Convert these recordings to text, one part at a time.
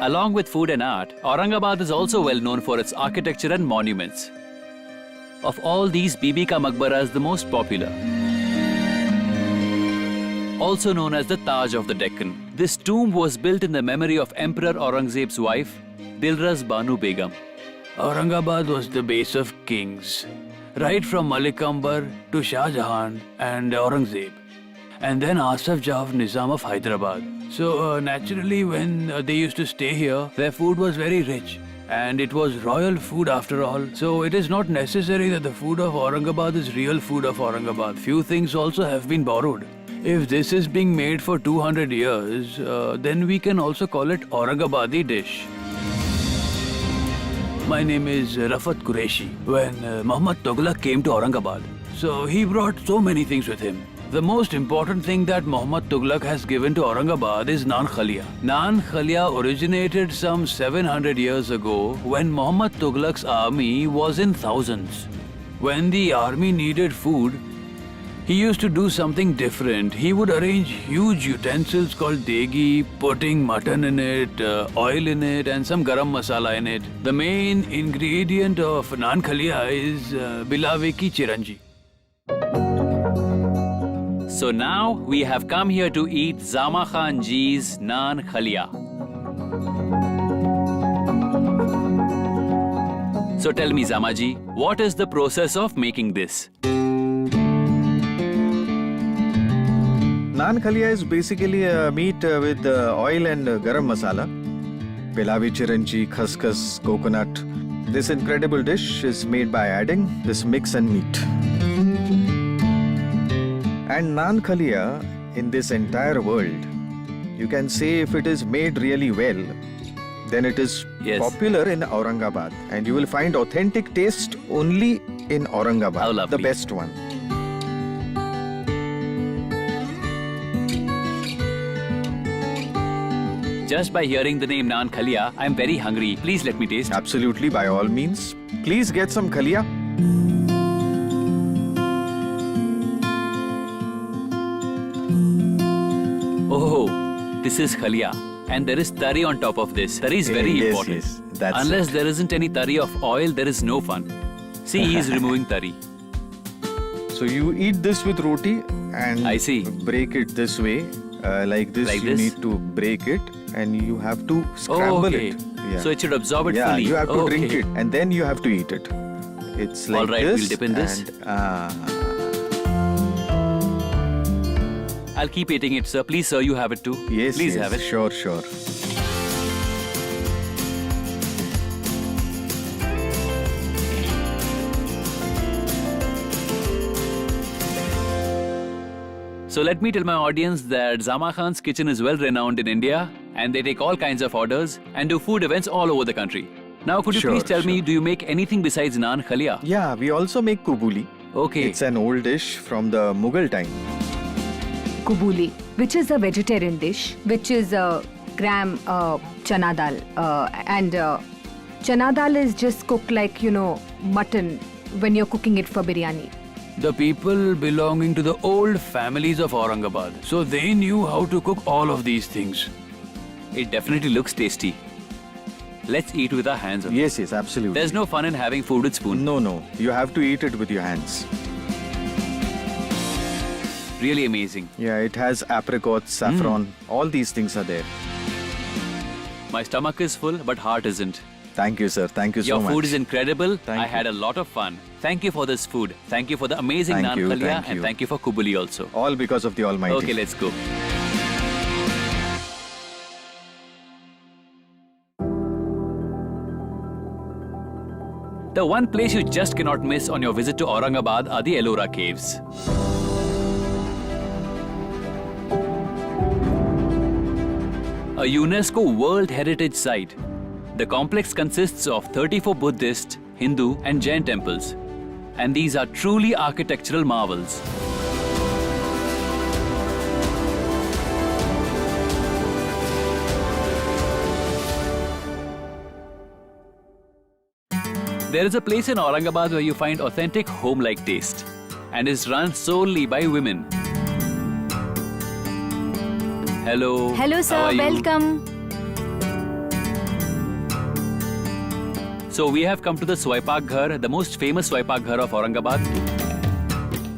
Along with food and art, Aurangabad is also well known for its architecture and monuments. Of all these, Bibi Ka Maqbara is the most popular. Also known as the Taj of the Deccan. This tomb was built in the memory of Emperor Aurangzeb's wife, Dilras Banu Begum. Aurangabad was the base of kings, right from Malik Ambar to Shah Jahan and Aurangzeb, and then Asaf Jah Nizam of Hyderabad. So naturally, when they used to stay here, their food was very rich. And it was royal food after all. So it is not necessary that the food of Aurangabad is real food of Aurangabad. Few things also have been borrowed. If this is being made for 200 years, then we can also call it Aurangabadi dish. My name is Rafat Qureshi. When Muhammad Tughlaq came to Aurangabad, so he brought so many things with him. The most important thing that Muhammad Tughlaq has given to Aurangabad is Naan Khalia. Naan Khalia originated some 700 years ago when Muhammad Tughlaq's army was in thousands. When the army needed food, he used to do something different. He would arrange huge utensils called degi, putting mutton in it, oil in it, and some garam masala in it. The main ingredient of Naan Khalia is bilawe ki chiranji. So now we have come here to eat Zama Khan Ji's Naan Khalia. So tell me, Zama Ji, what is the process of making this? Naan Khalia is basically a meat with oil and garam masala, bilawi chiranji, khaskhas, coconut. This incredible dish is made by adding this mix and meat. And Naan Khalia, in this entire world, you can say if it is made really well, then it is popular in Aurangabad. And you will find authentic taste only in Aurangabad. How lovely. The best one. Just by hearing the name Naan Khalia, I am very hungry. Please let me taste. Absolutely, by all means. Please get some Khalia. Oh, this is Khalia. And there is tari on top of this. Tari is very important. Yes, that's Unless there isn't any tari of oil, there is no fun. See, he is removing tari. So you eat this with roti and I see. break it this way. Like this, Like you this? need to break it and you have to scramble okay. it. So it should absorb it yeah, fully. you have to drink Okay. it and then you have to eat it. It's like All right, this. we'll dip in this. And, I'll keep eating it, sir. Please, sir, you have it too. yes, Please yes, have it. Sure, sure. So let me tell my audience that Zama Khan's kitchen is well renowned in India and they take all kinds of orders and do food events all over the country. Now could you Sure, please tell me, sure. do you make anything besides Naan Khalia? Yeah, we also make kubuli. Okay. It's an old dish from the Mughal time. Kubuli, which is a vegetarian dish, which is gram chana dal. And chana dal is just cooked like, mutton when you're cooking it for biryani. The people belonging to the old families of Aurangabad. So they knew how to cook all of these things. It definitely looks tasty. Let's eat with our hands on. Yes, yes, absolutely. There's no fun in having food with spoon. No. You have to eat it with your hands. Really amazing. Yeah, it has apricots, saffron. All these things are there. My stomach is full, but heart isn't. Thank you, sir. Thank you so Your much. food is incredible. Thank I you. had a lot of fun. Thank you for this food. Thank you for the amazing Thank Naan you, Khalia thank and you. thank you for Kubuli also. All because of the Almighty. Okay, let's go. The one place you just cannot miss on your visit to Aurangabad are the Ellora Caves. A UNESCO World Heritage Site. The complex consists of 34 Buddhist, Hindu and Jain temples. And these are truly architectural marvels. There is a place in Aurangabad where you find authentic home-like taste and is run solely by women. Hello. Hello, How sir. are you? Welcome. So we have come to the Swaipak Ghar, the most famous Swaipak Ghar of Aurangabad.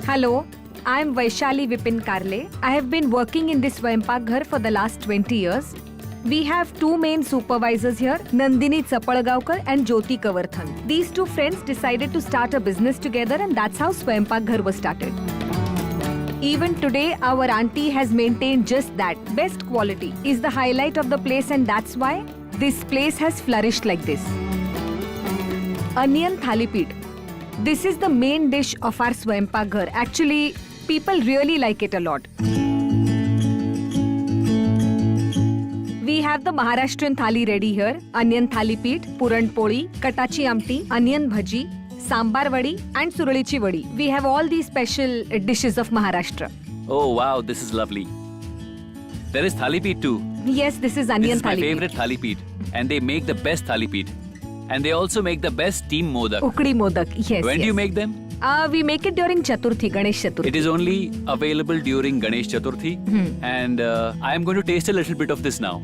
Hello, I am Vaishali Vipin Karle. I have been working in this Swayampak Ghar for the last 20 years. We have two main supervisors here, Nandini Chapalgaonkar and Jyoti Kavarthan. These two friends decided to start a business together, and that's how Swayampak Ghar was started. Even today, our auntie has maintained just that. Best quality is the highlight of the place, and that's why this place has flourished like this. Onion Thalipid. This is the main dish of our Swayampak Ghar. Actually, people really like it a lot. We have the Maharashtrian thali ready here. Onion Thalipid, Puran Poli, Katachi Amti, Onion Bhaji, Sambar Vadi and Surulichi Vadi. We have all these special dishes of Maharashtra. Oh wow, this is lovely. There is Thalipeet too. Yes, this is This onion is my Thalipid. favorite Thalipeet. And they make the best Thalipeet. And they also make the best steamed modak. Ukdi Modak. Yes. When do you yes. make them? We make it during Chaturthi, Ganesh Chaturthi. It is only available during Ganesh Chaturthi. And I am going to taste a little bit of this now.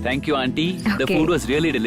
Thank you, Auntie. The Okay. food was really delicious.